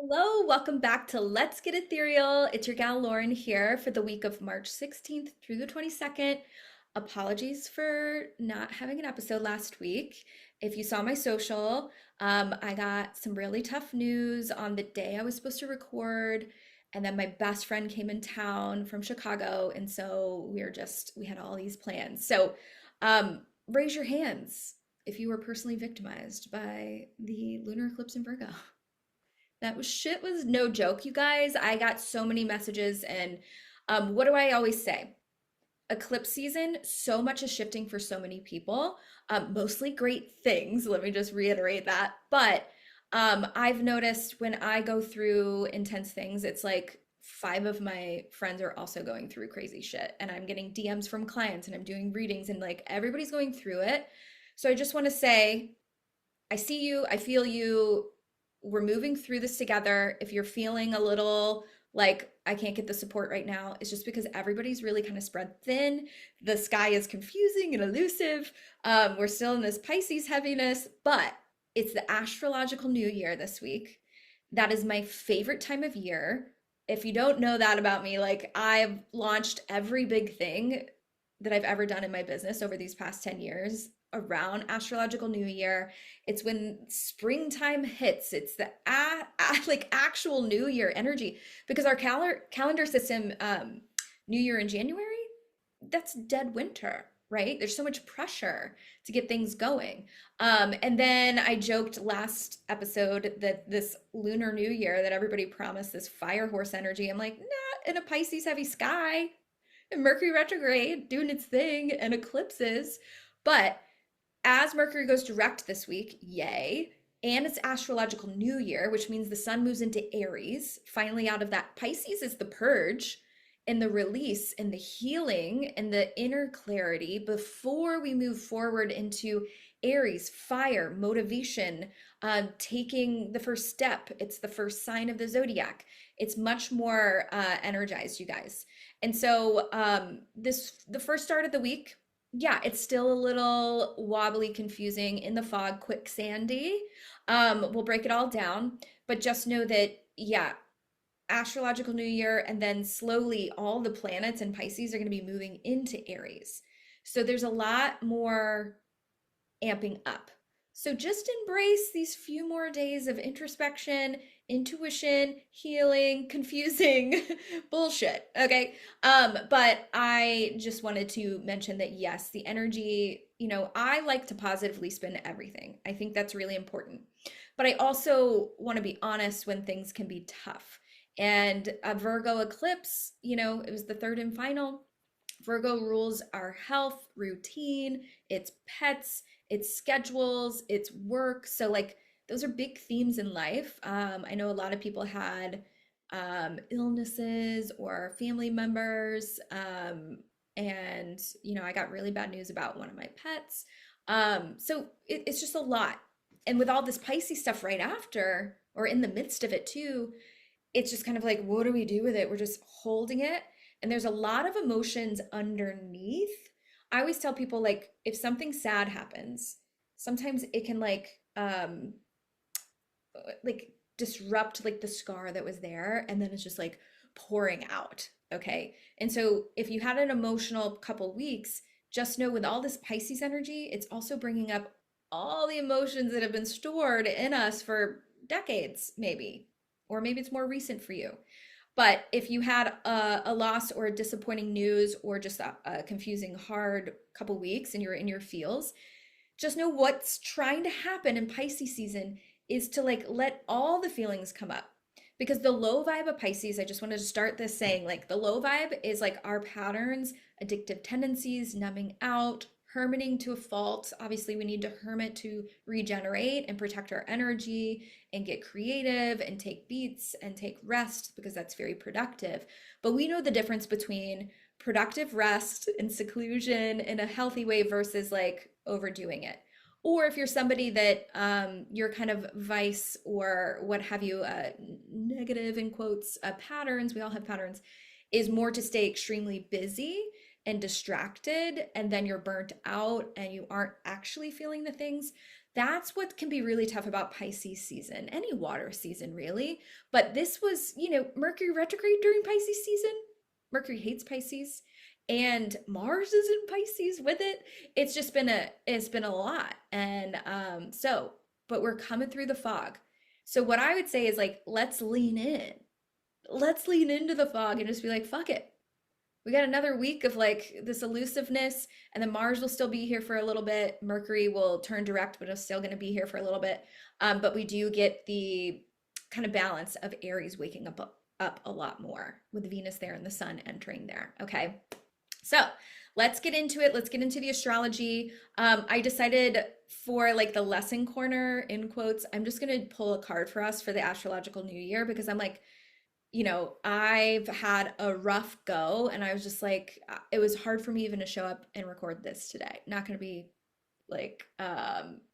Hello, welcome back to Let's Get Ethereal. It's your gal Lauren here for the week of March 16th through the 22nd. Apologies for not having an episode last week. If you saw my social, I got some really tough news on the day I was supposed to record, and then my best friend came in town from Chicago, and so we had all these plans. So, raise your hands if you were personally victimized by the lunar eclipse in Virgo. That was no joke, you guys. I got so many messages, and what do I always say? Eclipse season, so much is shifting for so many people. Mostly great things. Let me just reiterate that. But I've noticed when I go through intense things, it's like five of my friends are also going through crazy shit, and I'm getting DMs from clients, and I'm doing readings, and like everybody's going through it. So I just want to say, I see you, I feel you. We're moving through this together. If you're feeling a little like I can't get the support right now, it's just because everybody's really kind of spread thin. The sky is confusing and elusive. We're still in this Pisces heaviness, but it's the astrological new year this week. That is my favorite time of year. If you don't know that about me, like I've launched every big thing that I've ever done in my business over these past 10 years around astrological new year. It's when springtime hits. It's the like actual new year energy because our calendar system, new year in January, that's dead winter, right? There's so much pressure to get things going. And then I joked last episode that this lunar new year that everybody promised this fire horse energy. I'm like, nah, in a Pisces heavy sky, and Mercury retrograde doing its thing, and eclipses. But as Mercury goes direct this week, yay, and it's astrological new year, which means the sun moves into Aries, finally out of that. Pisces is the purge and the release and the healing and the inner clarity before we move forward into Aries, fire, motivation, taking the first step. It's the first sign of the zodiac. It's much more energized, you guys. And so the first start of the week, yeah, it's still a little wobbly, confusing, in the fog, quicksandy. We'll break it all down, but just know that, yeah, astrological new year, and then slowly all the planets in Pisces are going to be moving into Aries. So there's a lot more amping up. So just embrace these few more days of introspection, intuition, healing, confusing bullshit. Okay. But I just wanted to mention that yes, the energy, I like to positively spin everything. I think that's really important. But I also want to be honest when things can be tough. And a Virgo eclipse, it was the third and final. Virgo rules our health, routine, it's pets, it's schedules, it's work. So, like, those are big themes in life. I know a lot of people had illnesses or family members. And, I got really bad news about one of my pets. So, it's just a lot. And with all this Pisces stuff right after, or in the midst of it too, it's just kind of like, what do we do with it? We're just holding it. And there's a lot of emotions underneath. I always tell people, like, if something sad happens, sometimes it can like disrupt like the scar that was there, and then it's just like pouring out. Okay. And so if you had an emotional couple weeks, just know with all this Pisces energy, it's also bringing up all the emotions that have been stored in us for decades, maybe, or maybe it's more recent for you. But if you had a loss or a disappointing news or just a confusing, hard couple weeks and you're in your feels, just know what's trying to happen in Pisces season is to like let all the feelings come up. Because the low vibe of Pisces, I just wanted to start this saying, like, the low vibe is like our patterns, addictive tendencies, numbing out, hermiting to a fault. Obviously, we need to hermit to regenerate and protect our energy and get creative and take beats and take rest because that's very productive. But we know the difference between productive rest and seclusion in a healthy way versus like overdoing it. Or if you're somebody that you're kind of vice or what have you, negative in quotes, patterns, we all have patterns, is more to stay extremely busy and distracted, and then you're burnt out and you aren't actually feeling the things. That's what can be really tough about Pisces season, any water season really. But this was, Mercury retrograde during Pisces season. Mercury hates Pisces and Mars is in Pisces with it. It's been a lot. And but we're coming through the fog. So what I would say is like let's lean in. Let's lean into the fog and just be like, fuck it. We got another week of like this elusiveness, and then Mars will still be here for a little bit. Mercury will turn direct, but it's still going to be here for a little bit. But we do get the kind of balance of Aries waking up a lot more with Venus there and the sun entering there. Okay. So let's get into it. Let's get into the astrology. I decided for like the lesson corner, in quotes, I'm just going to pull a card for us for the astrological new year because I'm like, I've had a rough go and I was just like, it was hard for me even to show up and record this today. Not going to be like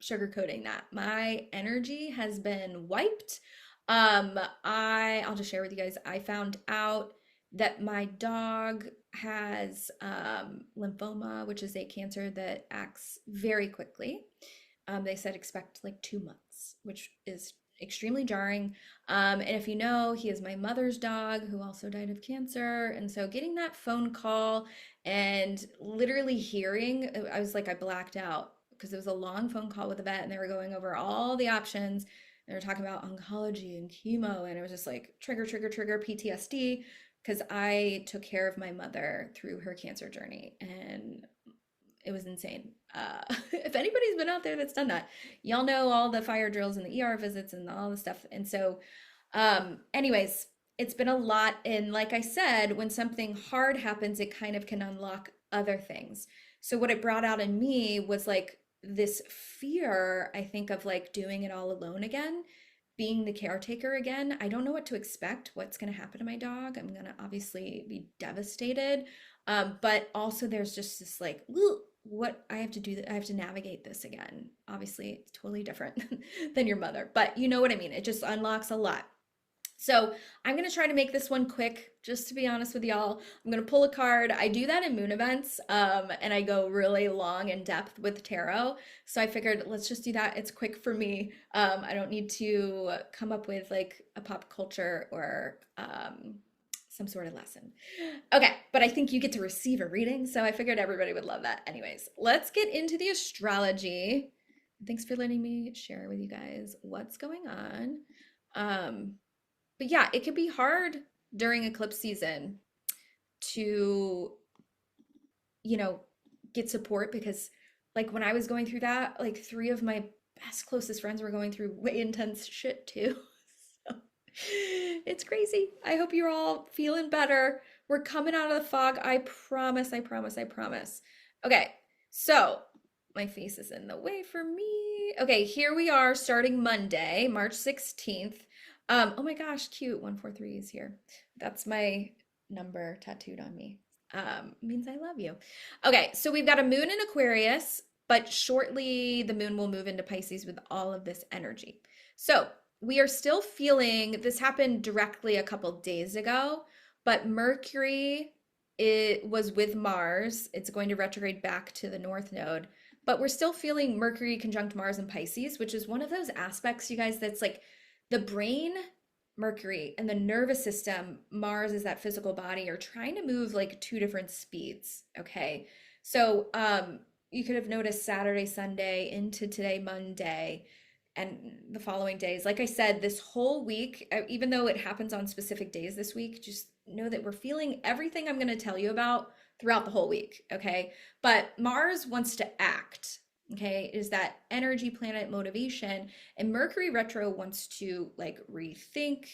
sugarcoating that. My energy has been wiped. I'll just share with you guys. I found out that my dog has lymphoma, which is a cancer that acts very quickly. They said expect like 2 months, which is extremely jarring. And if you know, he is my mother's dog who also died of cancer. And so getting that phone call and literally hearing, I was like, I blacked out because it was a long phone call with the vet and they were going over all the options. They were talking about oncology and chemo. And it was just like trigger, trigger, trigger PTSD because I took care of my mother through her cancer journey. And it was insane. If anybody's been out there that's done that, y'all know all the fire drills and the ER visits and all the stuff. And so, anyways, it's been a lot. And like I said, when something hard happens, it kind of can unlock other things. So what it brought out in me was like this fear, I think, of like doing it all alone again, being the caretaker again. I don't know what to expect, what's going to happen to my dog. I'm going to obviously be devastated. But also there's just this like, what I have to do, I have to navigate this again. Obviously, it's totally different than your mother, but you know what I mean? It just unlocks a lot. So I'm going to try to make this one quick, just to be honest with y'all. I'm going to pull a card. I do that in moon events, and I go really long in depth with tarot. So I figured let's just do that. It's quick for me. I don't need to come up with like a pop culture or some sort of lesson. Okay, but I think you get to receive a reading, so I figured everybody would love that. Anyways, let's get into the astrology. Thanks for letting me share with you guys what's going on. But yeah, it can be hard during eclipse season to, get support because like when I was going through that, like 3 of my best closest friends were going through way intense shit too. So it's crazy. I hope you're all feeling better. We're coming out of the fog. I promise, I promise, I promise. Okay, so my face is in the way for me. Okay, here we are starting Monday, March 16th. Oh my gosh, cute. 143 is here. That's my number tattooed on me. Means I love you. Okay, so we've got a moon in Aquarius, but shortly the moon will move into Pisces with all of this energy. So we are still feeling, this happened directly a couple days ago, but Mercury, it was with Mars. It's going to retrograde back to the North Node, but we're still feeling Mercury conjunct Mars and Pisces, which is one of those aspects, you guys, that's like the brain, Mercury, and the nervous system, Mars is that physical body, are trying to move like 2 different speeds, okay? So you could have noticed Saturday, Sunday into today, Monday, and the following days. Like I said, this whole week, even though it happens on specific days this week, just know that we're feeling everything I'm going to tell you about throughout the whole week, okay? But Mars wants to act, okay? Is that energy planet motivation, and Mercury retro wants to like rethink,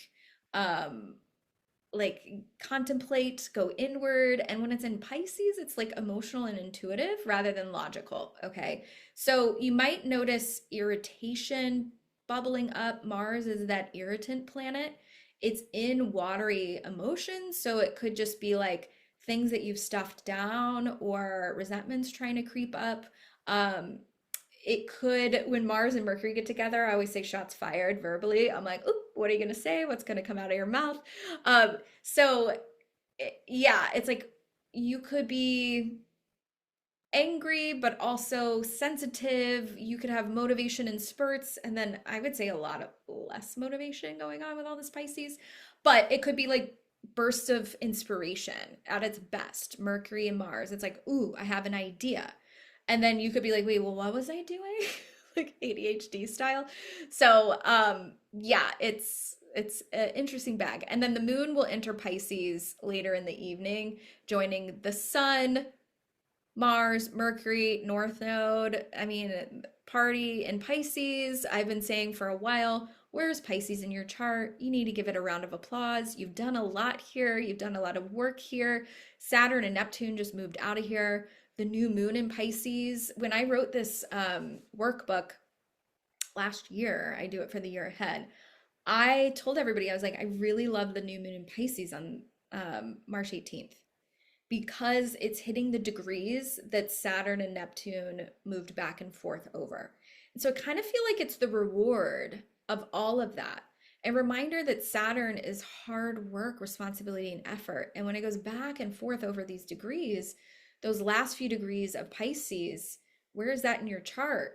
like contemplate, go inward. And when it's in Pisces, it's like emotional and intuitive rather than logical, okay? So you might notice irritation bubbling up. Mars is that irritant planet. It's in watery emotions, so it could just be like things that you've stuffed down or resentments trying to creep up. It could, when Mars and Mercury get together, I always say shots fired verbally. I'm like, oop, what are you going to say? What's going to come out of your mouth? So yeah, it's like you could be angry, but also sensitive. You could have motivation in spurts, and then I would say a lot of less motivation going on with all this Pisces. But it could be like bursts of inspiration at its best. Mercury and Mars. It's like, ooh, I have an idea. And then you could be like, wait, well, what was I doing? Like ADHD style. So, yeah, it's an interesting bag. And then the moon will enter Pisces later in the evening, joining the sun, Mars, Mercury, North Node. I mean, party in Pisces. I've been saying for a while, where's Pisces in your chart? You need to give it a round of applause. You've done a lot here. You've done a lot of work here. Saturn and Neptune just moved out of here. The new moon in Pisces. When I wrote this workbook last year, I do it for the year ahead. I told everybody, I was like, I really love the new moon in Pisces on March 18th because it's hitting the degrees that Saturn and Neptune moved back and forth over. And so I kind of feel like it's the reward of all of that. A reminder that Saturn is hard work, responsibility, and effort. And when it goes back and forth over these degrees, those last few degrees of Pisces, where is that in your chart?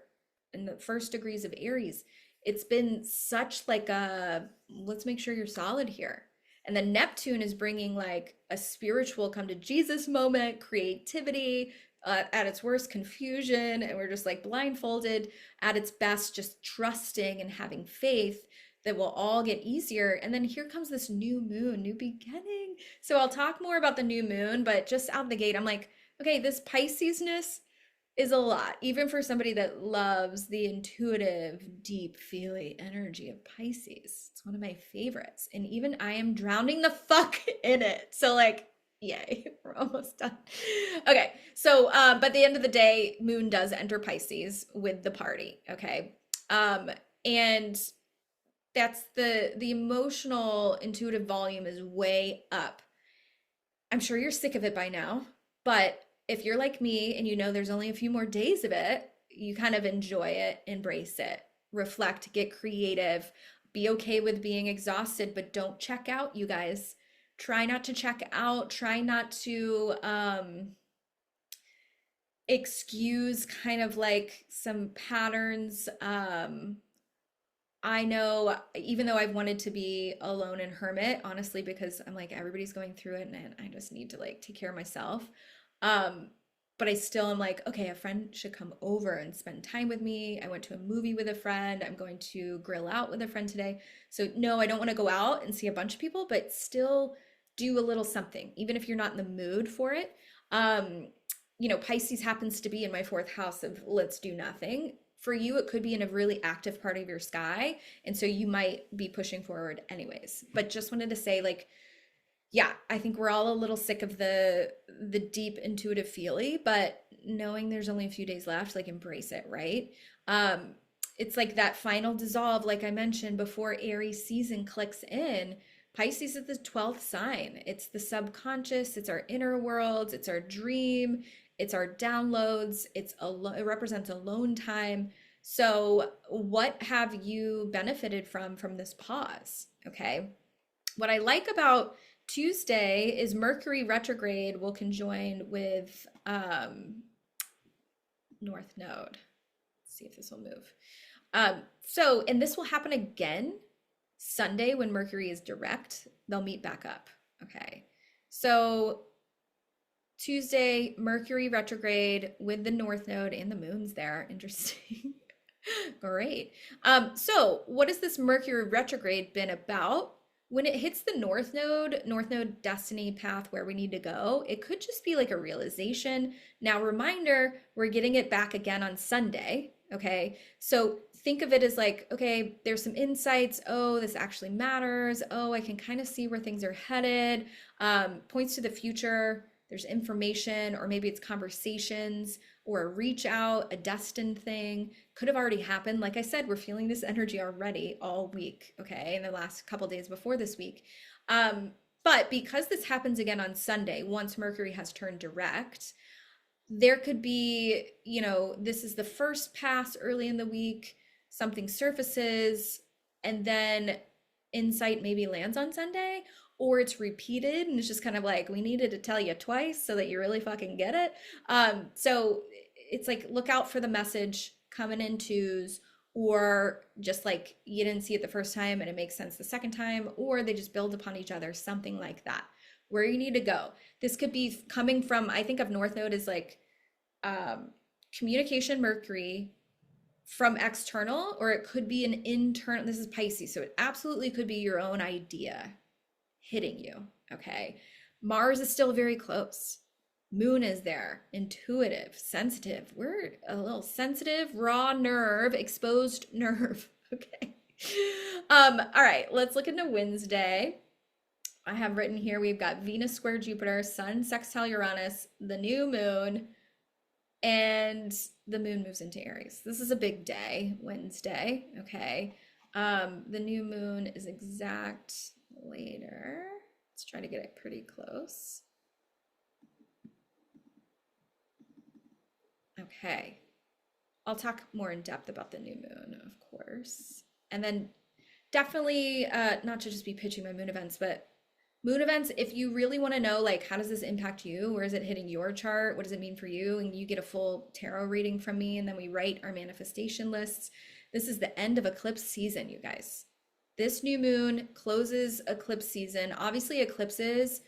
In the first degrees of Aries, it's been such like a, let's make sure you're solid here. And then Neptune is bringing like a spiritual come to Jesus moment, creativity, at its worst, confusion. And we're just like blindfolded, at its best, just trusting and having faith that will all get easier. And then here comes this new moon, new beginning. So I'll talk more about the new moon, but just out the gate, I'm like, okay, this Pisces-ness is a lot, even for somebody that loves the intuitive, deep, feely energy of Pisces. It's one of my favorites. And even I am drowning the fuck in it. So like, yay, we're almost done. Okay, so but at the end of the day, moon does enter Pisces with the party, okay? And that's the emotional, intuitive volume is way up. I'm sure you're sick of it by now, but if you're like me and you know there's only a few more days of it, you kind of enjoy it, embrace it, reflect, get creative, be okay with being exhausted, but don't check out, you guys. Try not to check out, try not to excuse kind of like some patterns. I know, even though I've wanted to be alone and hermit, honestly, because I'm like, everybody's going through it and I just need to like take care of myself. But I still am like, okay, a friend should come over and spend time with me. I went to a movie with a friend. I'm going to grill out with a friend today. So no, I don't want to go out and see a bunch of people, but still do a little something, even if you're not in the mood for it. You know, Pisces happens to be in my fourth house of let's do nothing. For you, it could be in a really active part of your sky. And so you might be pushing forward anyways. But just wanted to say, like, yeah, I think we're all a little sick of the deep intuitive feely, but knowing there's only a few days left, like embrace it, right? It's like that final dissolve, like I mentioned before Aries season clicks in. Pisces is the 12th sign. It's the subconscious, it's our inner worlds, it's our dream, it's our downloads, it represents alone time. So what have you benefited from this pause? Okay. What I like about Tuesday is Mercury retrograde will conjoin with North Node. Let's see if this will move. And this will happen again Sunday when Mercury is direct. They'll meet back up. Okay. So Tuesday, Mercury retrograde with the North Node and the moon's there. Interesting. Great. So what has this Mercury retrograde been about? When it hits the North Node destiny path where we need to go, it could just be like a realization. Now, reminder, we're getting it back again on Sunday. Okay. So think of it as like, okay, there's some insights. Oh, this actually matters. Oh, I can kind of see where things are headed. Points to the future. There's information, or maybe it's conversations or a reach out, a destined thing. Could have already happened. Like I said, we're feeling this energy already all week, okay, in the last couple days before this week. But because this happens again on Sunday, once Mercury has turned direct, there could be, you know, this is the first pass early in the week, something surfaces, and then insight maybe lands on Sunday. or it's repeated and it's just kind of like, we needed to tell you twice so that you really fucking get it. So it's like, look out for the message coming in twos, or just like you didn't see it the first time and it makes sense the second time, or they just build upon each other, something like that. Where you need to go. This could be coming from, I think of North Node as like communication Mercury from external, or it could be an internal. This is Pisces, so it absolutely could be your own idea hitting you. Okay. Mars is still very close. Moon is there, intuitive, sensitive. We're a little sensitive, raw nerve, exposed nerve. Okay. All right, let's look into Wednesday. I have written here, we've got Venus square Jupiter, Sun sextile Uranus, the new moon, and the moon moves into Aries. This is a big day, Wednesday. Okay. The new moon is exact later. Let's try to get it pretty close. Okay. I'll talk more in depth about the new moon, of course. And then definitely not to just be pitching my moon events, but moon events, if you really want to know, like, how does this impact you? Where is it hitting your chart? What does it mean for you? And you get a full tarot reading from me, and then we write our manifestation lists. This is the end of eclipse season, you guys. This new moon closes eclipse season. Obviously, eclipses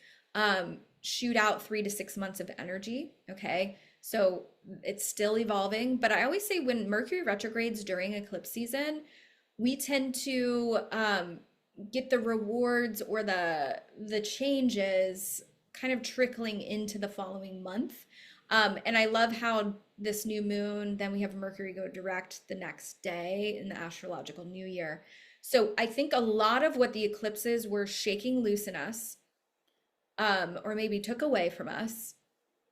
shoot out 3 to 6 months of energy, okay? So it's still evolving. But I always say when Mercury retrogrades during eclipse season, we tend to get the rewards or the changes kind of trickling into the following month. And I love how this new moon, then we have Mercury go direct the next day in the Astrological New Year. So I think a lot of what the eclipses were shaking loose in us, or maybe took away from us,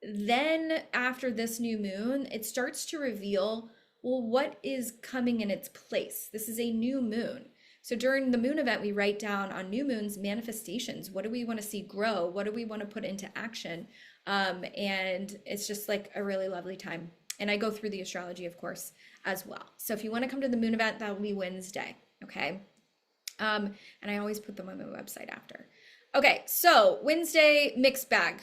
then after this new moon, it starts to reveal, well, what is coming in its place? This is a new moon. So during the moon event, we write down on new moons manifestations. What do we want to see grow? What do we want to put into action? And it's just like a really lovely time. And I go through the astrology, of course, as well. So if you want to come to the moon event, that will be Wednesday. Okay. And I always put them on my website after. Okay. So Wednesday, mixed bag.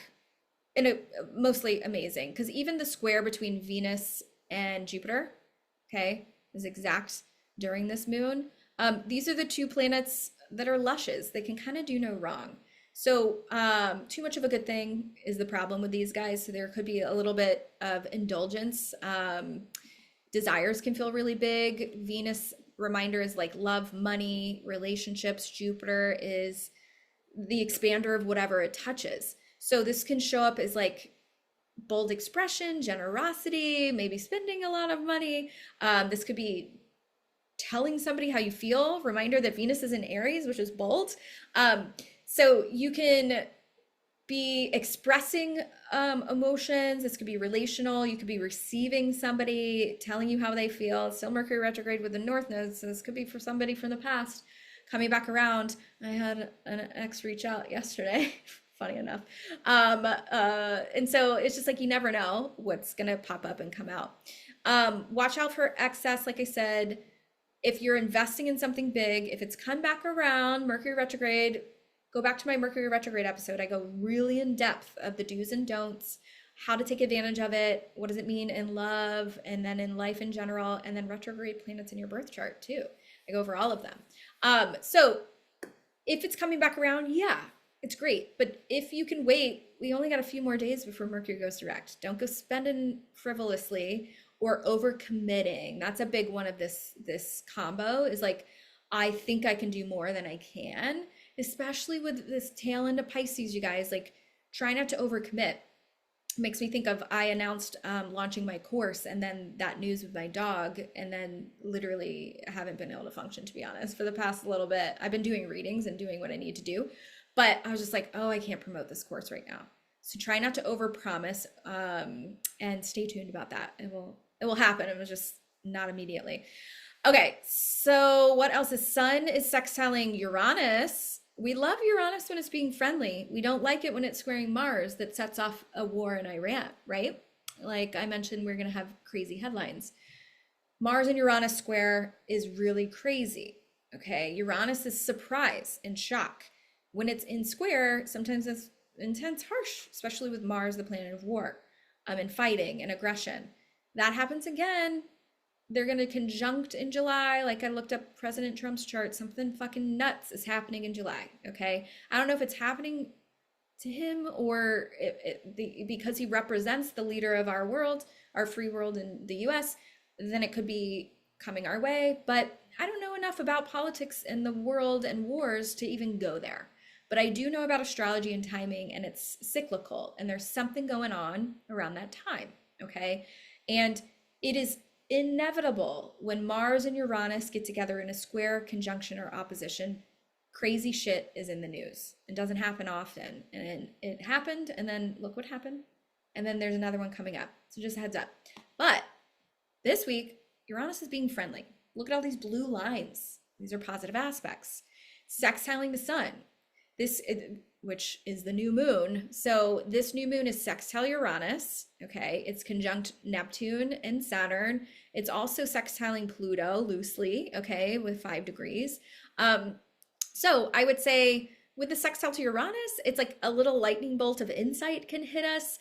And mostly amazing, because even the square between Venus and Jupiter, okay, is exact during this moon. These are the two planets that are lushes. They can kind of do no wrong. So too much of a good thing is the problem with these guys. So there could be a little bit of indulgence. Desires can feel really big. Venus, reminder, is like love, money, relationships. Jupiter is the expander of whatever it touches. So this can show up as like bold expression, generosity, maybe spending a lot of money. This could be telling somebody how you feel. Reminder that Venus is in Aries, which is bold. So you can be expressing emotions. This could be relational. You could be receiving somebody telling you how they feel. It's still Mercury retrograde with the North Node, so this could be for somebody from the past coming back around. I had an ex reach out yesterday. Funny enough. And so it's just like, you never know what's going to pop up and come out. Watch out for excess. Like I said, if you're investing in something big, if it's come back around, Mercury retrograde, go back to my Mercury retrograde episode. I go really in depth of the do's and don'ts, how to take advantage of it. What does it mean in love, and then in life in general, and then retrograde planets in your birth chart too. I go over all of them. So if it's coming back around, yeah, it's great. But if you can wait, we only got a few more days before Mercury goes direct. Don't go spending frivolously or overcommitting. That's a big one of this combo, is like, I think I can do more than I can, especially with this tail end of Pisces, you guys. Like, try not to overcommit. It makes me think of, I announced launching my course, and then that news with my dog, and then literally haven't been able to function, to be honest, for the past little bit. I've been doing readings and doing what I need to do, but I was just like, oh, I can't promote this course right now. So try not to overpromise, and stay tuned about that. It will happen. It was just not immediately. Okay, so what else is Sun is sextiling Uranus. We love Uranus when it's being friendly. We don't like it when it's squaring Mars that sets off a war in Iran, right? Like I mentioned, we're going to have crazy headlines. Mars and Uranus square is really crazy, okay? Uranus is surprise and shock. when it's in square, sometimes it's intense, harsh, especially with Mars, the planet of war, and fighting and aggression. That happens again. They're going to conjunct in July. Like I looked up President Trump's chart, something fucking nuts is happening in July. Okay. I don't know if it's happening to him or because he represents the leader of our world, our free world in the US, then it could be coming our way. But I don't know enough about politics and the world and wars to even go there. But I do know about astrology and timing, and it's cyclical, and there's something going on around that time. Okay. And it is inevitable when Mars and Uranus get together in a square, conjunction, or opposition. Crazy shit is in the news. It doesn't happen often. And it happened, and then look what happened. And then there's another one coming up. So just a heads up. But this week, Uranus is being friendly. Look at all these blue lines. These are positive aspects. Sextiling the sun. Which is the new moon. So this new moon is sextile Uranus. Okay. It's conjunct Neptune and Saturn. It's also sextiling Pluto loosely. Okay. With 5 degrees. So I would say with the sextile to Uranus, it's like a little lightning bolt of insight can hit us.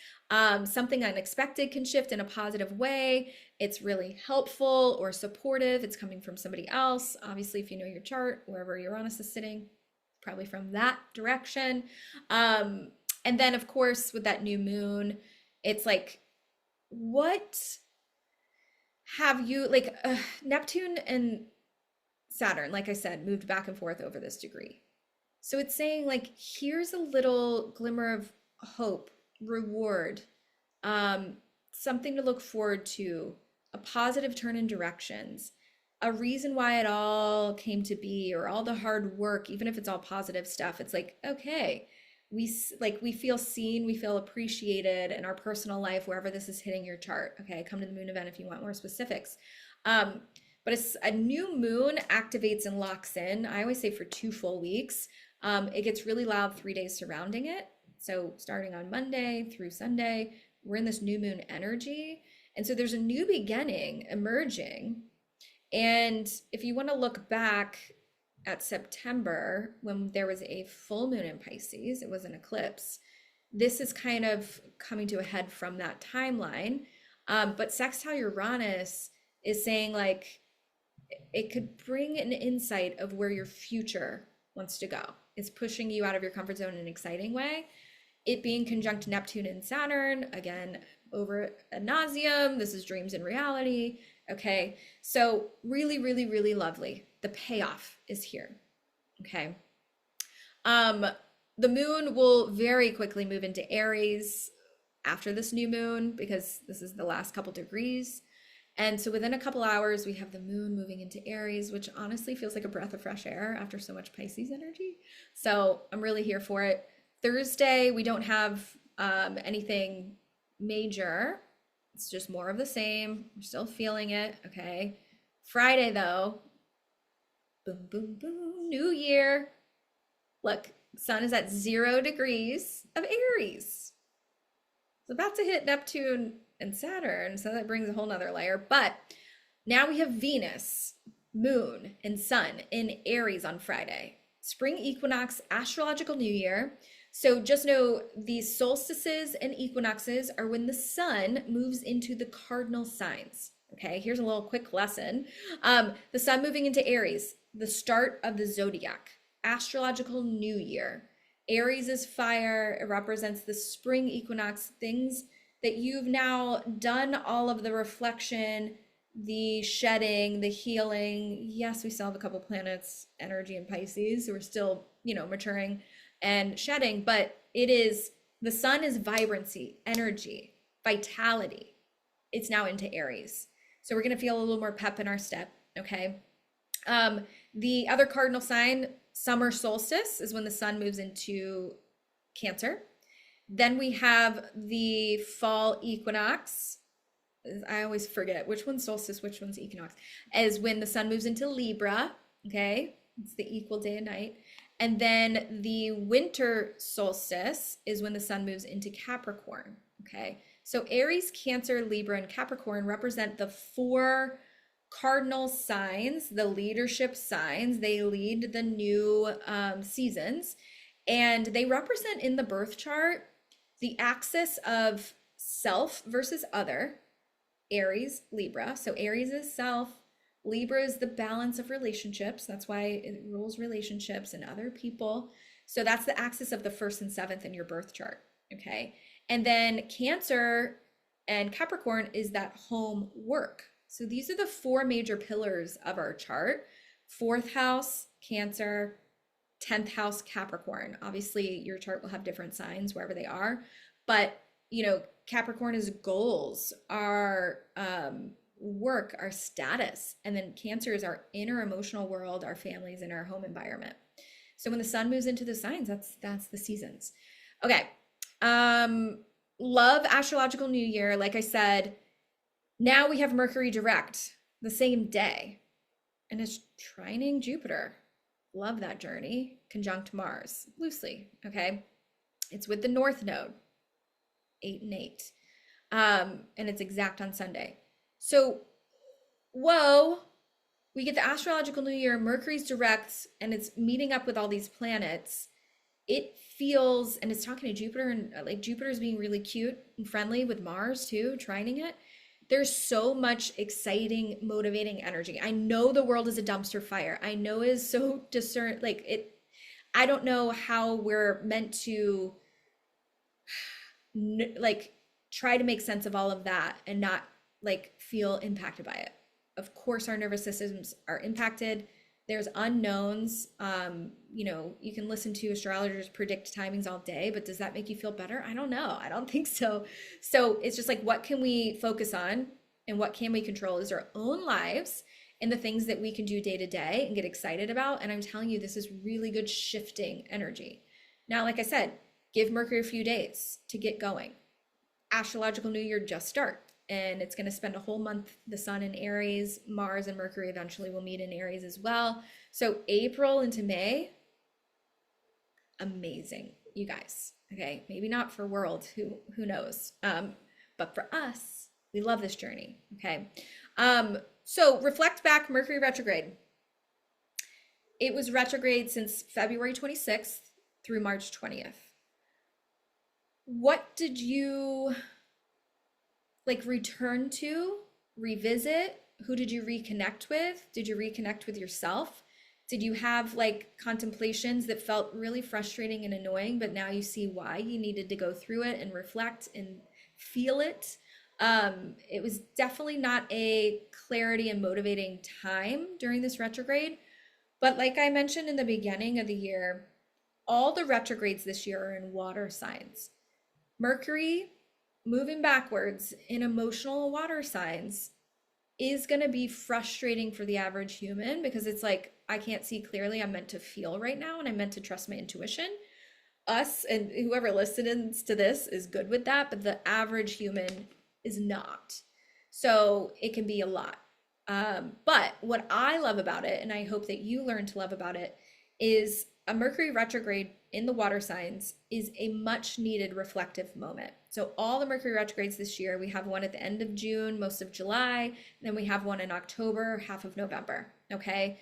Something unexpected can shift in a positive way. It's really helpful or supportive. It's coming from somebody else. Obviously, if you know your chart, wherever Uranus is sitting, probably from that direction. And then of course, with that new moon, it's like, what have you, like Neptune and Saturn, like I said, moved back and forth over this degree. So it's saying like, here's a little glimmer of hope, reward, something to look forward to, a positive turn in directions, a reason why it all came to be, or all the hard work, even if it's all positive stuff. It's like, okay, we feel seen, we feel appreciated in our personal life, wherever this is hitting your chart. Okay, come to the moon event if you want more specifics. But it's a new moon activates and locks in. I always say for 2 full weeks. It gets really loud 3 days surrounding it. So starting on Monday through Sunday, we're in this new moon energy. And so there's a new beginning emerging. And if you want to look back at September, when there was a full moon in Pisces, it was an eclipse. This is kind of coming to a head from that timeline. But sextile Uranus is saying like, it could bring an insight of where your future wants to go. It's pushing you out of your comfort zone in an exciting way. It being conjunct Neptune and Saturn, again, over ad nauseum. This is dreams and reality. Okay, so really, really, really lovely. The payoff is here. Okay. The moon will very quickly move into Aries after this new moon, because this is the last couple degrees. And so within a couple hours, we have the moon moving into Aries, which honestly feels like a breath of fresh air after so much Pisces energy. So I'm really here for it. Thursday, we don't have anything major. It's just more of the same. We're still feeling it. Okay. Friday, though, boom, boom, boom, New Year. Look, sun is at 0 degrees of Aries. It's about to hit Neptune and Saturn, so that brings a whole nother layer. But now we have Venus, moon, and sun in Aries on Friday. Spring equinox, astrological new year. So just know these solstices and equinoxes are when the sun moves into the cardinal signs. Okay, here's a little quick lesson. The sun moving into Aries, the start of the zodiac, astrological new year. Aries is fire. It represents the spring equinox, things that you've now done all of the reflection, the shedding, the healing. Yes, we still have a couple planets, energy in Pisces, who are still, maturing and shedding, but it is, the sun is vibrancy, energy, vitality. It's now into Aries. So we're going to feel a little more pep in our step. Okay. The other cardinal sign, summer solstice, is when the sun moves into Cancer. Then we have the fall equinox. I always forget which one's solstice, which one's equinox, is when the sun moves into Libra. Okay. It's the equal day and night. And then the winter solstice is when the sun moves into Capricorn. Okay. So Aries, Cancer, Libra, and Capricorn represent the 4 cardinal signs, the leadership signs. They lead the new seasons. And they represent in the birth chart the axis of self versus other, Aries, Libra. So Aries is self, Libra is the balance of relationships. That's why it rules relationships and other people. So that's the axis of the first and seventh in your birth chart. Okay. And then Cancer and Capricorn is that home work. So these are the four major pillars of our chart. Fourth house, Cancer, 10th house, Capricorn. Obviously, your chart will have different signs wherever they are, but Capricorn is goals, our work, our status, and then Cancer is our inner emotional world, our families, and our home environment. So when the sun moves into the signs, that's the seasons. Okay. Love Astrological New Year. Like I said, now we have Mercury direct the same day, and it's trining Jupiter. Love that journey. Conjunct Mars, loosely, okay? It's with the North Node, 8 and 8. And it's exact on Sunday. So, whoa, we get the Astrological New Year, Mercury's direct, and it's meeting up with all these planets. It feels, and it's talking to Jupiter, and like Jupiter's being really cute and friendly with Mars too, trining it. There's so much exciting, motivating energy. I know the world is a dumpster fire. I know it is so I don't know how we're meant to try to make sense of all of that and not feel impacted by it. Of course, our nervous systems are impacted. There's unknowns. You can listen to astrologers predict timings all day, but does that make you feel better? I don't know. I don't think so. So it's just what can we focus on and what can we control is our own lives and the things that we can do day to day and get excited about. And I'm telling you, this is really good shifting energy. Now, like I said, give Mercury a few days to get going. Astrological New Year just start. And it's going to spend a whole month, the sun in Aries, Mars and Mercury eventually will meet in Aries as well. So April into May, amazing, you guys. Okay, maybe not for world, who knows? But for us, we love this journey. Okay, so reflect back, Mercury retrograde. It was retrograde since February 26th through March 20th. What did you return to, revisit? Who did you reconnect with? Did you reconnect with yourself? Did you have contemplations that felt really frustrating and annoying, but now you see why you needed to go through it and reflect and feel it? It was definitely not a clarity and motivating time during this retrograde, but like I mentioned in the beginning of the year, all the retrogrades this year are in water signs. Mercury moving backwards in emotional water signs is going to be frustrating for the average human because it's I can't see clearly. I'm meant to feel right now and I'm meant to trust my intuition. Us and whoever listens to this is good with that, but the average human is not. So it can be a lot. But what I love about it, and I hope that you learn to love about it, is a Mercury retrograde in the water signs is a much needed reflective moment. So all the Mercury retrogrades this year, we have one at the end of June, most of July, and then we have one in October, half of November, okay?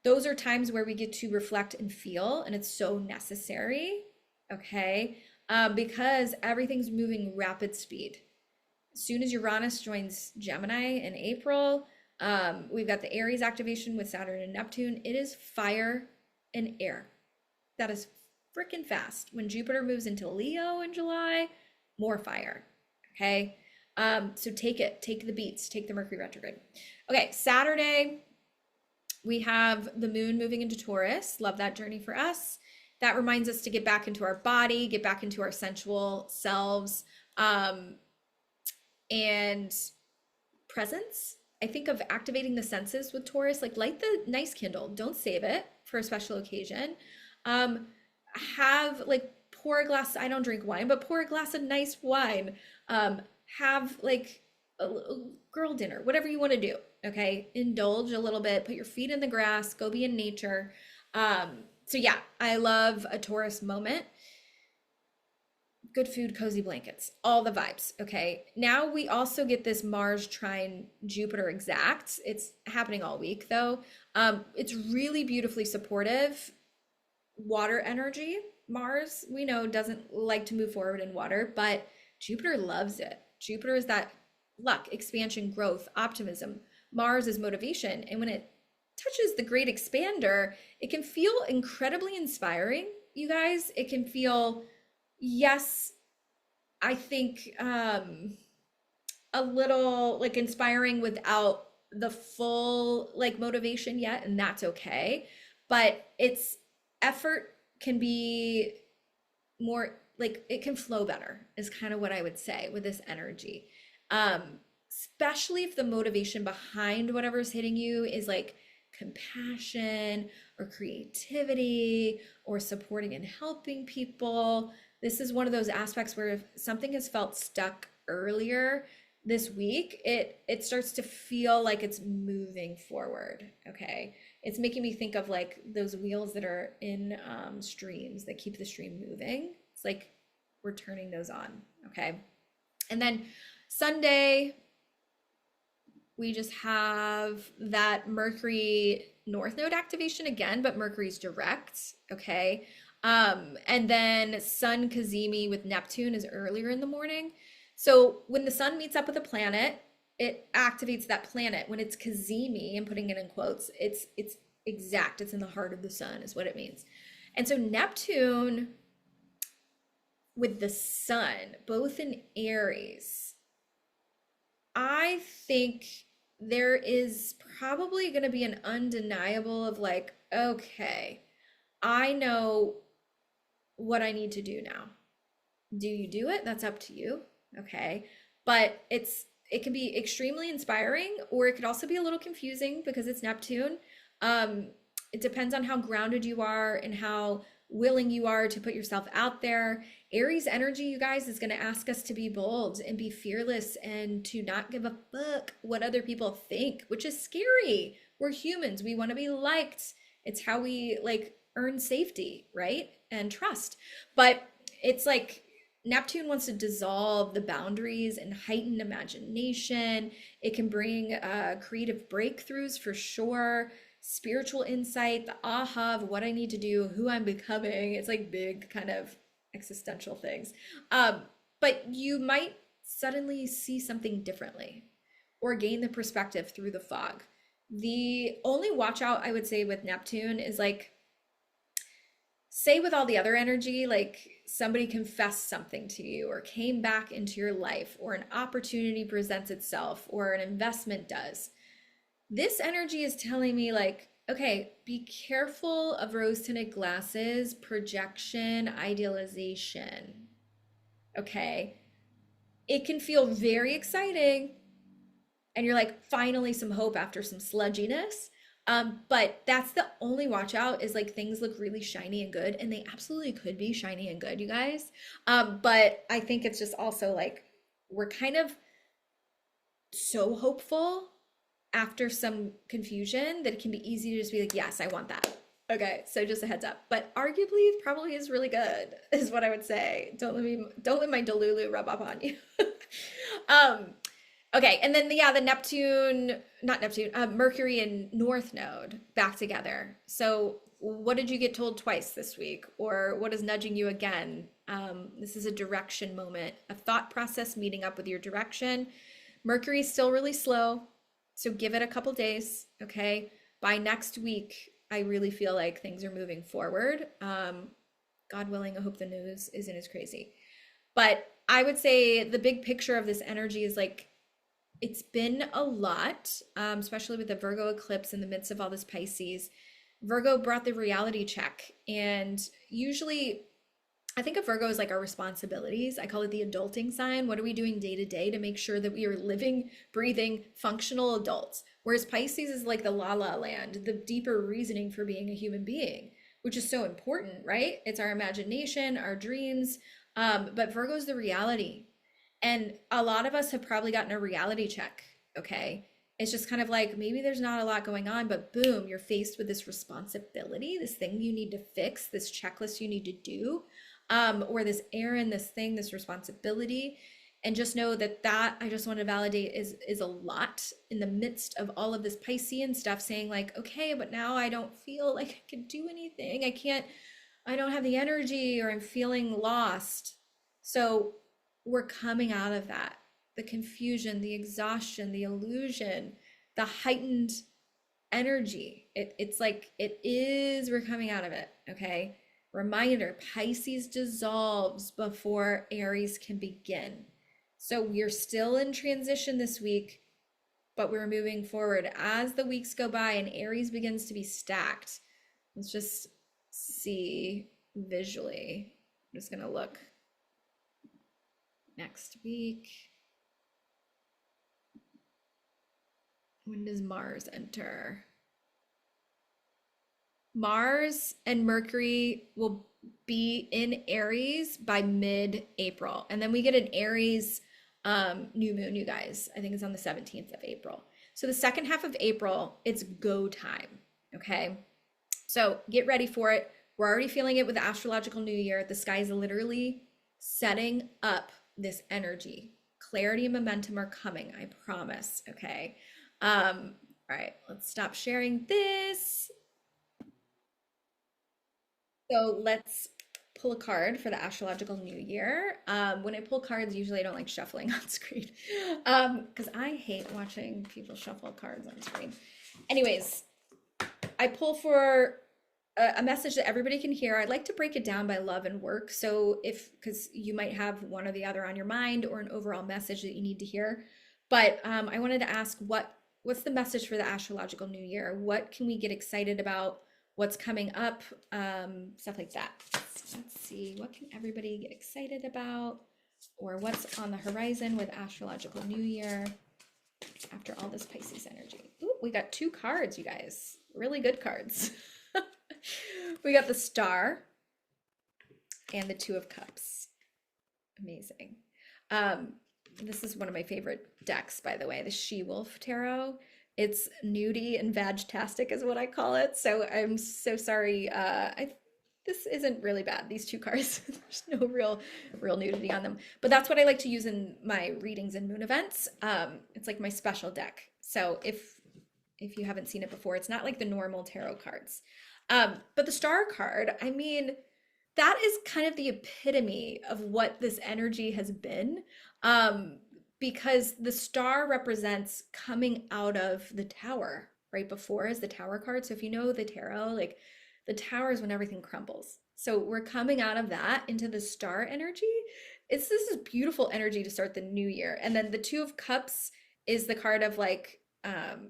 Those are times where we get to reflect and feel, and it's so necessary, okay? Because everything's moving rapid speed. As soon as Uranus joins Gemini in April, we've got the Aries activation with Saturn and Neptune. It is fire and air. That is freaking fast. When Jupiter moves into Leo in July, more fire, okay? So take the beats, take the Mercury retrograde. Okay, Saturday, we have the moon moving into Taurus. Love that journey for us. That reminds us to get back into our body, get back into our sensual selves, and presence. I think of activating the senses with Taurus, light the nice candle. Don't save it for a special occasion. Have pour a glass, I don't drink wine, but pour a glass of nice wine. Have a girl dinner, whatever you want to do. Okay. Indulge a little bit, put your feet in the grass, go be in nature. So yeah, I love a Taurus moment. Good food, cozy blankets, all the vibes. Okay. Now we also get this Mars trine Jupiter exact. It's happening all week though. It's really beautifully supportive. Water energy, Mars, we know, doesn't like to move forward in water, but Jupiter loves it. Jupiter is that luck, expansion, growth, optimism. Mars is motivation. And when it touches the great expander, it can feel incredibly inspiring, you guys. It can feel, yes, I think a little like inspiring without the full like motivation yet, and that's okay. But its effort can be more like it can flow better, is kind of what I would say with this energy. Um, Especially if the motivation behind whatever's hitting you is like compassion or creativity or supporting and helping people. This is one of those aspects where if something has felt stuck earlier this week, it starts to feel like it's moving forward. Okay. It's making me think of like those wheels that are in streams that keep the stream moving. It's like we're turning those on. Okay. And then Sunday, we just have that Mercury North Node activation again, but Mercury's direct. Okay. And then Sun Cazimi with Neptune is earlier in the morning. So when the sun meets up with a planet, it activates that planet. When it's Cazimi, I'm putting it in quotes, it's exact. It's in the heart of the sun is what it means. And so Neptune with the sun, both in Aries, I think there is probably going to be an undeniable of like, okay, I know what I need to do now. Do you do it? That's up to you. Okay. But it can be extremely inspiring, or it could also be a little confusing because it's Neptune. It depends on how grounded you are and how willing you are to put yourself out there. Aries energy, you guys, is going to ask us to be bold and be fearless and to not give a fuck what other people think, which is scary. We're humans. We want to be liked. It's how we like earn safety, right? And trust. But it's like Neptune wants to dissolve the boundaries and heighten imagination. It can bring creative breakthroughs for sure, spiritual insight, the aha of what I need to do, who I'm becoming. It's like big kind of existential things. But you might suddenly see something differently or gain the perspective through the fog. The only watch out I would say with Neptune is like, say with all the other energy, like somebody confessed something to you or came back into your life, or an opportunity presents itself, or an investment does. This energy is telling me like, okay, be careful of rose-tinted glasses, projection, idealization. Okay. It can feel very exciting and you're like, finally some hope after some sludginess. But that's the only watch out is like things look really shiny and good, and they absolutely could be shiny and good, you guys. But I think it's just also like we're kind of so hopeful after some confusion that it can be easy to just be like, yes, I want that. Okay, so just a heads up. But arguably it probably is really good, is what I would say. Don't let my Delulu rub up on you. Okay, and then the Mercury and North Node back together. So what did you get told twice this week? Or what is nudging you again? This is a direction moment, a thought process meeting up with your direction. Mercury is still really slow, so give it a couple days, okay? By next week, I really feel like things are moving forward. God willing, I hope the news isn't as crazy. But I would say the big picture of this energy is like, it's been a lot, especially with the Virgo eclipse in the midst of all this Pisces. Virgo brought the reality check. And usually, I think of Virgo as like our responsibilities. I call it the adulting sign. What are we doing day to day to make sure that we are living, breathing, functional adults? Whereas Pisces is like the la la land, the deeper reasoning for being a human being, which is so important, right? It's our imagination, our dreams. But Virgo is the reality. And a lot of us have probably gotten a reality check, okay? It's just kind of like, maybe there's not a lot going on, but boom, you're faced with this responsibility, this thing you need to fix, this checklist you need to do, or this errand, this thing, this responsibility. And just know that I just want to validate is a lot in the midst of all of this Piscean stuff, saying like, okay, but now I don't feel like I can do anything. I can't I don't have the energy or I'm feeling lost. So we're coming out of that. The confusion, the exhaustion, the illusion, the heightened energy. It's like we're coming out of it. Okay. Reminder, Pisces dissolves before Aries can begin. So we're still in transition this week, but we're moving forward as the weeks go by and Aries begins to be stacked. Let's just see visually. I'm just going to look next week. When does Mars enter? Mars and Mercury will be in Aries by mid-April. And then we get an Aries new moon, you guys. I think it's on the 17th of April. So the second half of April, it's go time. Okay. So get ready for it. We're already feeling it with the astrological new year. The sky is literally setting up this energy. Clarity and momentum are coming, I promise. Okay. All right, let's stop sharing this. So let's pull a card for the astrological new year. When I pull cards, usually I don't like shuffling on screen because I hate watching people shuffle cards on screen. Anyways, I pull for a message that everybody can hear. I'd like to break it down by love and work. So because you might have one or the other on your mind or an overall message that you need to hear. But I wanted to ask what's the message for the astrological new year? What can we get excited about? What's coming up? Stuff like that. Let's see, what can everybody get excited about? Or what's on the horizon with astrological new year after all this Pisces energy? Ooh, we got two cards, you guys. Really good cards. We got the Star and the Two of Cups. Amazing. This is one of my favorite decks, by the way, the She-Wolf Tarot. It's nudie and vag-tastic is what I call it. So I'm so sorry. This isn't really bad. These two cards, there's no real nudity on them. But that's what I like to use in my readings and moon events. It's like my special deck. So if you haven't seen it before, it's not like the normal tarot cards. But the Star card, I mean, that is kind of the epitome of what this energy has been. Because the Star represents coming out of the Tower. Right before is the Tower card. So if you know the tarot, like the Tower is when everything crumbles. So we're coming out of that into the Star energy. This is beautiful energy to start the new year. And then the Two of Cups is the card of like,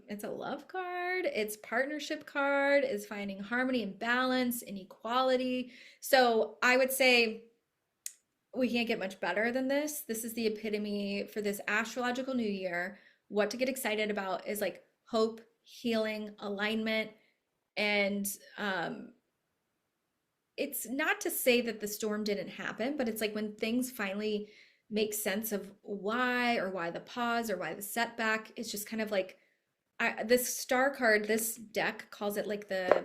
it's a love card, it's partnership card, it's finding harmony and balance and equality. So I would say we can't get much better than this. This is the epitome for this astrological new year. What to get excited about is like hope, healing, alignment, and it's not to say that the storm didn't happen, but it's like when things finally make sense of why the pause or why the setback, it's just kind of like this Star card, this deck calls it like the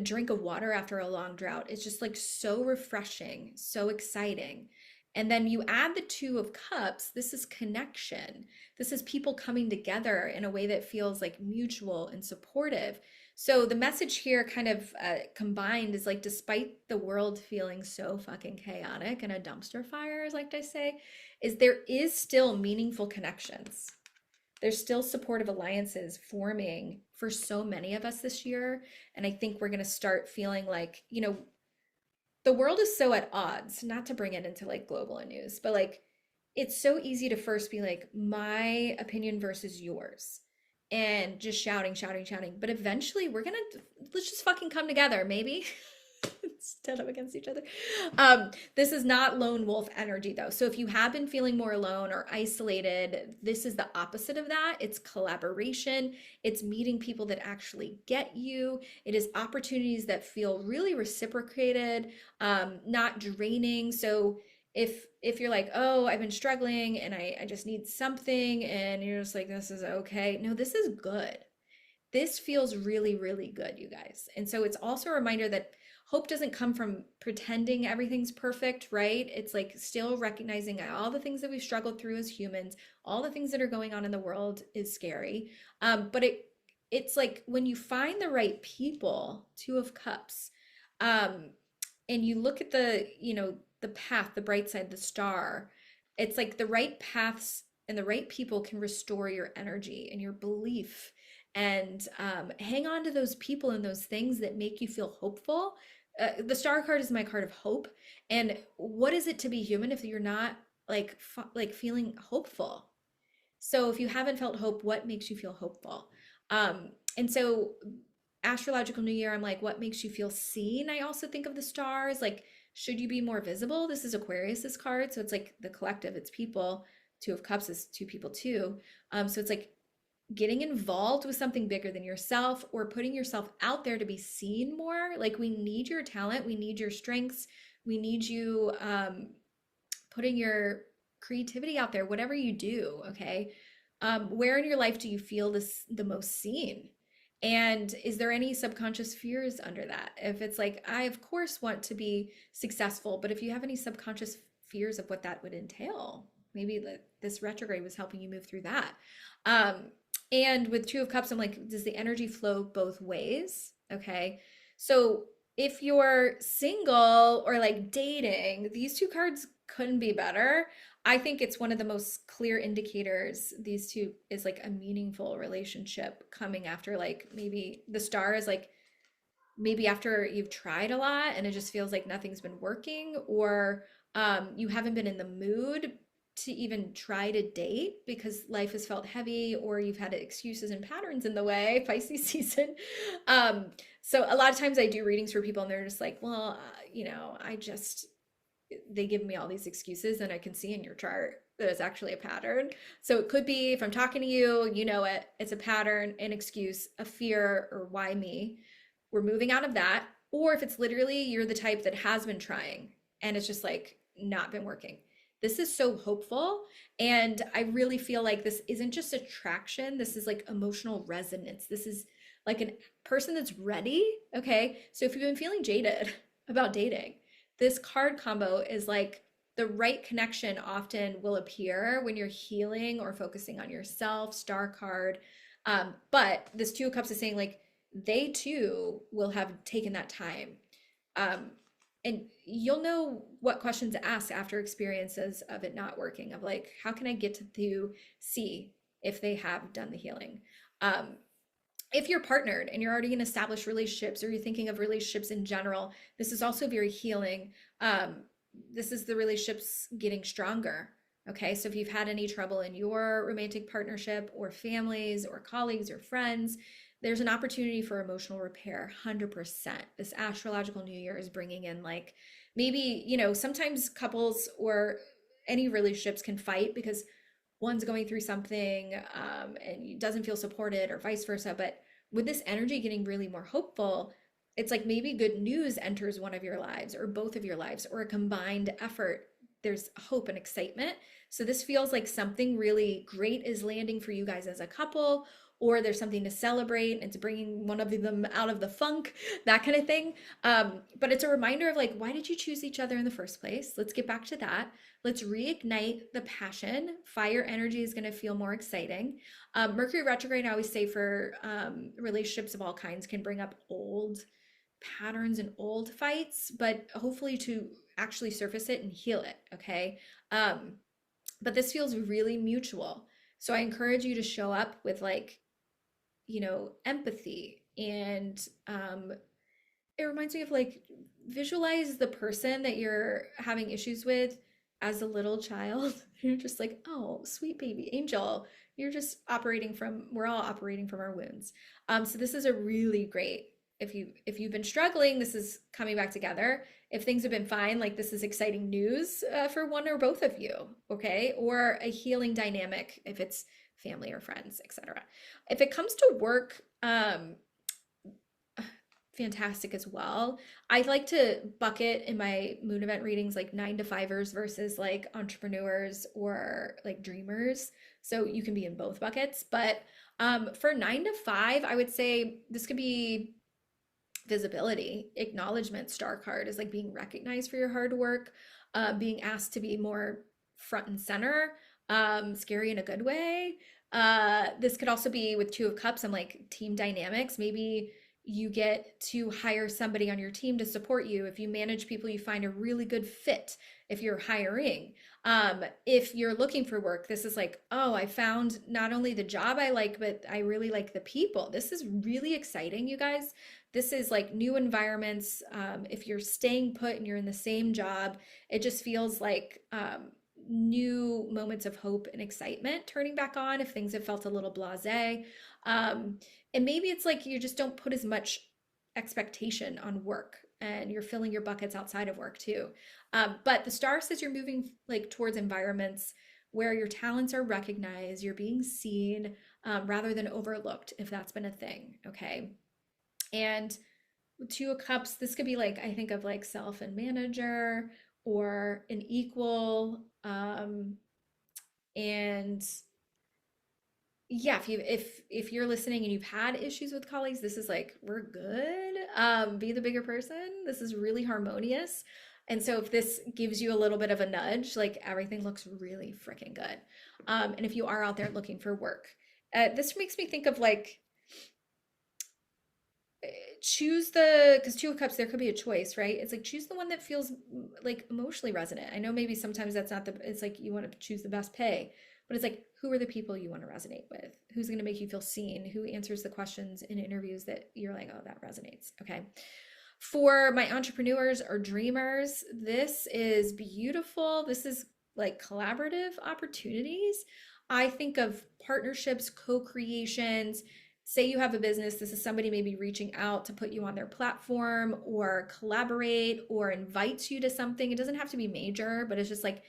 drink of water after a long drought. It's just like so refreshing, so exciting. And then you add the Two of Cups. This is connection. This is people coming together in a way that feels like mutual and supportive. So the message here kind of combined is like, despite the world feeling so fucking chaotic and a dumpster fire, as like I say, is there is still meaningful connections. There's still supportive alliances forming for so many of us this year. And I think we're going to start feeling like, the world is so at odds, not to bring it into like global news, but like it's so easy to first be like my opinion versus yours and just shouting. But eventually let's just fucking come together, maybe. Instead of against each other. This is not lone wolf energy though. So if you have been feeling more alone or isolated, this is the opposite of that. It's collaboration. It's meeting people that actually get you. It is opportunities that feel really reciprocated, not draining. So if you're like, oh, I've been struggling and I just need something, and you're just like, this is okay. No, this is good. This feels really, really good, you guys. And so it's also a reminder that hope doesn't come from pretending everything's perfect, right? It's like still recognizing all the things that we've struggled through as humans, all the things that are going on in the world is scary. But it's like when you find the right people, Two of Cups, and you look at the, the path, the bright side, the star, it's like the right paths and the right people can restore your energy and your belief. And hang on to those people and those things that make you feel hopeful. The star card is my card of hope. And what is it to be human if you're not like feeling hopeful? So if you haven't felt hope, what makes you feel hopeful? And so astrological new year, I'm like, what makes you feel seen? I also think of the stars, like, should you be more visible? This is Aquarius's card, so it's like the collective, it's people. Two of Cups is two people too. So it's like getting involved with something bigger than yourself or putting yourself out there to be seen more. Like, we need your talent, we need your strengths, we need you putting your creativity out there, whatever you do, okay? Where in your life do you feel this the most seen? And is there any subconscious fears under that? If it's like, I of course want to be successful, but if you have any subconscious fears of what that would entail, maybe this retrograde was helping you move through that. And with Two of Cups, I'm like, does the energy flow both ways? Okay. So if you're single or like dating, these two cards couldn't be better. I think it's one of the most clear indicators these two is like a meaningful relationship coming after, like, maybe the star is like maybe after you've tried a lot and it just feels like nothing's been working, or you haven't been in the mood to even try to date because life has felt heavy, or you've had excuses and patterns in the way, Pisces season. Um, so a lot of times I do readings for people and they're just like, well, I just, they give me all these excuses and I can see in your chart that it's actually a pattern. So it could be, if I'm talking to you, it's a pattern, an excuse, a fear, or why me? We're moving out of that. Or if it's literally you're the type that has been trying and it's just like not been working. This is so hopeful. And I really feel like this isn't just attraction. This is like emotional resonance. This is like a person that's ready. Okay. So if you've been feeling jaded about dating, this card combo is like the right connection often will appear when you're healing or focusing on yourself, star card. But this Two of Cups is saying like they too will have taken that time. Um, and you'll know what questions to ask after experiences of it not working, of like, how can I get to see if they have done the healing? If you're partnered and you're already in established relationships, or you're thinking of relationships in general, this is also very healing. This is the relationships getting stronger. Okay, so if you've had any trouble in your romantic partnership or families or colleagues or friends, there's an opportunity for emotional repair. 100%. This astrological new year is bringing in, like, maybe, sometimes couples or any relationships can fight because one's going through something and doesn't feel supported, or vice versa. But with this energy getting really more hopeful, it's like maybe good news enters one of your lives or both of your lives, or a combined effort. There's hope and excitement. So this feels like something really great is landing for you guys as a couple, or there's something to celebrate. It's bringing one of them out of the funk, that kind of thing. But it's a reminder of like, why did you choose each other in the first place? Let's get back to that. Let's reignite the passion. Fire energy is going to feel more exciting. Mercury retrograde, I always say, for relationships of all kinds, can bring up old patterns and old fights, but hopefully to actually surface it and heal it. Okay. But this feels really mutual. So I encourage you to show up with like, empathy. And it reminds me of like, visualize the person that you're having issues with as a little child. You're just like, oh, sweet baby angel. You're just we're all operating from our wounds. So this is a really great, if you've been struggling, this is coming back together. If things have been fine, like, this is exciting news for one or both of you, okay? Or a healing dynamic if it's family or friends, etc. If it comes to work, fantastic as well. I like to bucket in my moon event readings like 9 to 5ers versus like entrepreneurs or like dreamers. So you can be in both buckets. But for 9 to 5, I would say this could be visibility, acknowledgement. Star card is like being recognized for your hard work, being asked to be more front and center, scary in a good way. This could also be with Two of Cups and like team dynamics. Maybe you get to hire somebody on your team to support you. If you manage people, you find a really good fit if you're hiring. If you're looking for work, this is like, oh, I found not only the job I like, but I really like the people. This is really exciting, you guys. This is like new environments. If you're staying put and you're in the same job, it just feels like new moments of hope and excitement turning back on if things have felt a little blasé. Um, and maybe it's like you just don't put as much expectation on work and you're filling your buckets outside of work too. But the star says you're moving like towards environments where your talents are recognized, you're being seen rather than overlooked, if that's been a thing. Okay. And Two of Cups, this could be like, I think of like self and manager or an equal. And yeah, if you're listening and you've had issues with colleagues, this is like, we're good. Be the bigger person. This is really harmonious. And so if this gives you a little bit of a nudge, like everything looks really freaking good. And if you are out there looking for work, this makes me think of like choose the, because Two of Cups, there could be a choice, right? It's like choose the one that feels like emotionally resonant. I know maybe sometimes that's not the, it's like you want to choose the best pay, but it's like who are the people you want to resonate with? Who's going to make you feel seen? Who answers the questions in interviews that you're like, oh, that resonates. Okay. For my entrepreneurs or dreamers, this is beautiful. This is like collaborative opportunities. I think of partnerships, co-creations. Say you have a business, this is somebody maybe reaching out to put you on their platform or collaborate or invites you to something. It doesn't have to be major, but it's just like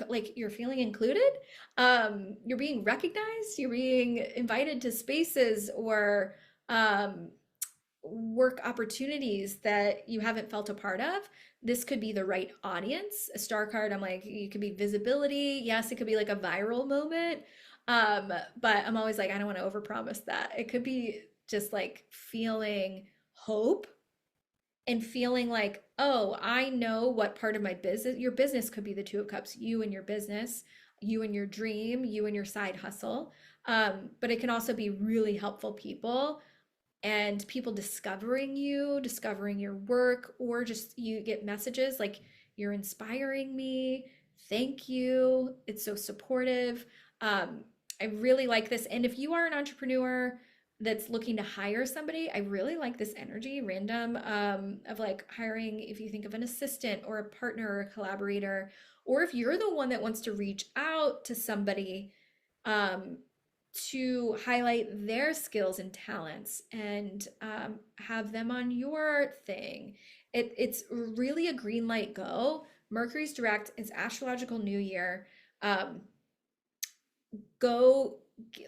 like you're feeling included. You're being recognized, you're being invited to spaces or work opportunities that you haven't felt a part of. This could be the right audience. A star card, I'm like, it could be visibility. Yes, it could be like a viral moment. But I'm always like, I don't want to overpromise that. It could be just like feeling hope and feeling like, oh, I know what part of my business, your business could be the Two of Cups, you and your business, you and your dream, you and your side hustle. But it can also be really helpful people and people discovering you, discovering your work, or just you get messages like, you're inspiring me. Thank you. It's so supportive. I really like this. And if you are an entrepreneur that's looking to hire somebody, I really like this energy, random, of like hiring, if you think of an assistant or a partner or a collaborator, or if you're the one that wants to reach out to somebody, um, to highlight their skills and talents and have them on your thing. It's really a green light go. Mercury's direct, it's astrological new year. Um, Go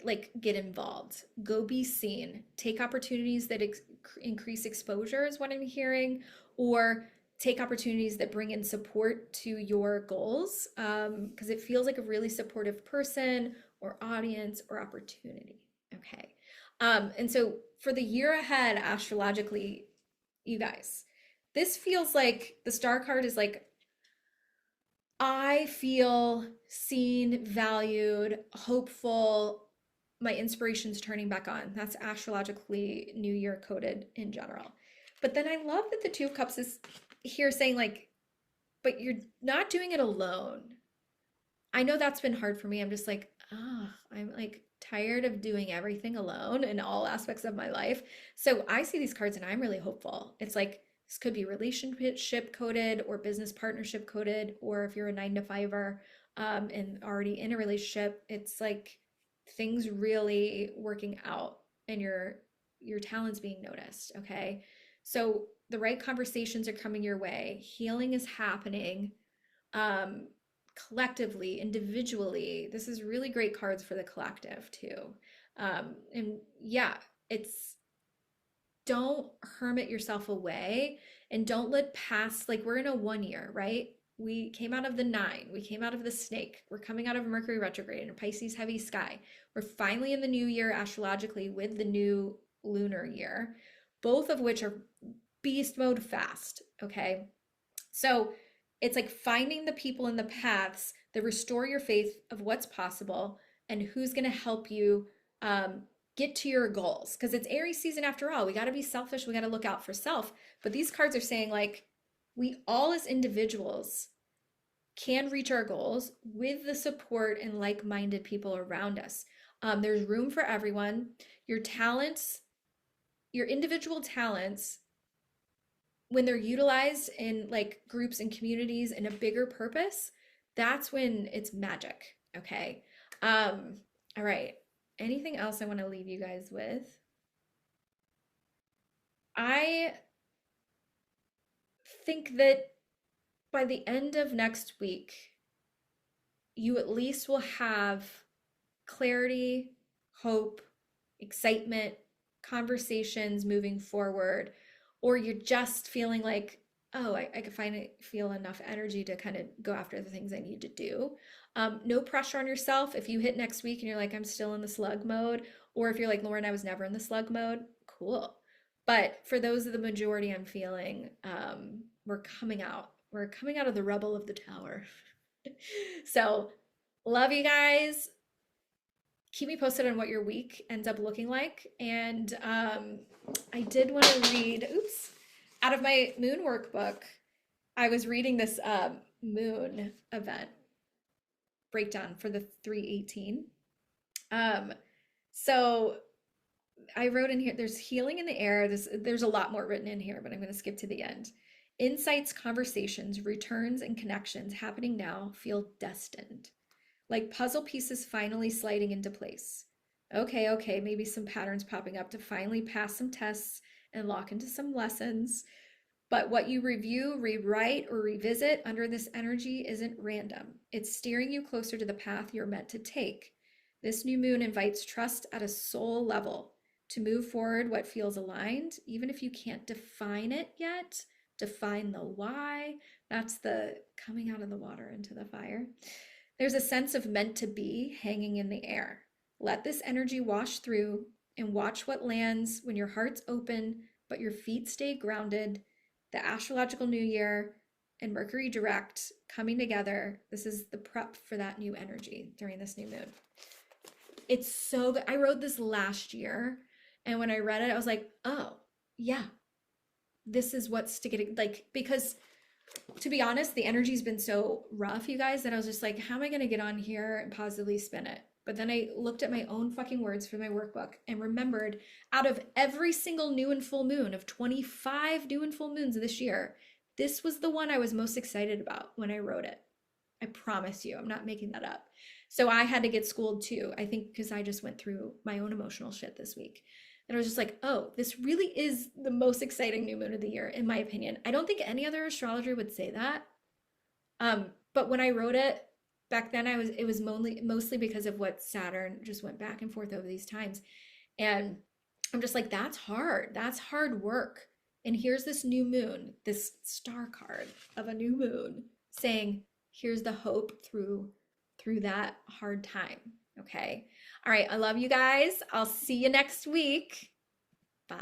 like get involved, go be seen, take opportunities that increase exposure is what I'm hearing, or take opportunities that bring in support to your goals, because it feels like a really supportive person or audience or opportunity. Okay. And so for the year ahead astrologically, you guys, this feels like the star card is like, I feel seen, valued, hopeful. My inspiration's turning back on. That's astrologically New Year coded in general. But then I love that the Two of Cups is here saying, like, but you're not doing it alone. I know that's been hard for me. I'm just like, I'm like tired of doing everything alone in all aspects of my life. So I see these cards and I'm really hopeful. It's like this could be relationship coded or business partnership coded, or if you're a 9 to 5er and already in a relationship, it's like things really working out and your talents being noticed. Okay. So the right conversations are coming your way. Healing is happening. Um, Collectively, individually. This is really great cards for the collective too. And yeah, it's don't hermit yourself away and don't let past, like we're in a 1 year, right? We came out of the 9, we came out of the snake, we're coming out of Mercury retrograde and Pisces heavy sky. We're finally in the new year astrologically with the new lunar year, both of which are beast mode fast. Okay. So it's like finding the people and the paths that restore your faith of what's possible and who's going to help you get to your goals because it's Aries season after all. We got to be selfish. We got to look out for self. But these cards are saying like we all as individuals can reach our goals with the support and like-minded people around us. There's room for everyone. Your talents, your individual talents, when they're utilized in like groups and communities in a bigger purpose, that's when it's magic. Okay. All right. Anything else I want to leave you guys with? I think that by the end of next week, you at least will have clarity, hope, excitement, conversations moving forward, or you're just feeling like, oh, I can feel enough energy to kind of go after the things I need to do. No pressure on yourself. If you hit next week and you're like, I'm still in the slug mode, or if you're like, Lauren, I was never in the slug mode, cool. But for those of the majority I'm feeling, we're coming out. We're coming out of the rubble of the tower. So, love you guys. Keep me posted on what your week ends up looking like. And I did want to read, out of my moon workbook, I was reading this moon event breakdown for the 318. So I wrote in here, there's healing in the air. There's a lot more written in here, but I'm going to skip to the end. Insights, conversations, returns, and connections happening now feel destined. Like puzzle pieces finally sliding into place. Okay, maybe some patterns popping up to finally pass some tests and lock into some lessons. But what you review, rewrite, or revisit under this energy isn't random. It's steering you closer to the path you're meant to take. This new moon invites trust at a soul level to move forward what feels aligned, even if you can't define it yet. Define the why. That's the coming out of the water into the fire. There's a sense of meant to be hanging in the air. Let this energy wash through and watch what lands when your heart's open, but your feet stay grounded. The Astrological New Year and Mercury direct coming together. This is the prep for that new energy during this new moon. It's so good. I wrote this last year, and when I read it, I was like, oh, yeah, this is what's to get, like, because to be honest, the energy's been so rough, you guys, that I was just like, how am I going to get on here and positively spin it? But then I looked at my own fucking words for my workbook and remembered out of every single new and full moon of 25 new and full moons this year, this was the one I was most excited about when I wrote it. I promise you, I'm not making that up. So I had to get schooled too, I think, because I just went through my own emotional shit this week. And I was just like, oh, this really is the most exciting new moon of the year, in my opinion. I don't think any other astrologer would say that. But when I wrote it back then, it was mostly because of what Saturn just went back and forth over these times. And I'm just like, that's hard. That's hard work. And here's this new moon, this star card of a new moon saying, here's the hope through that hard time. Okay. All right. I love you guys. I'll see you next week. Bye.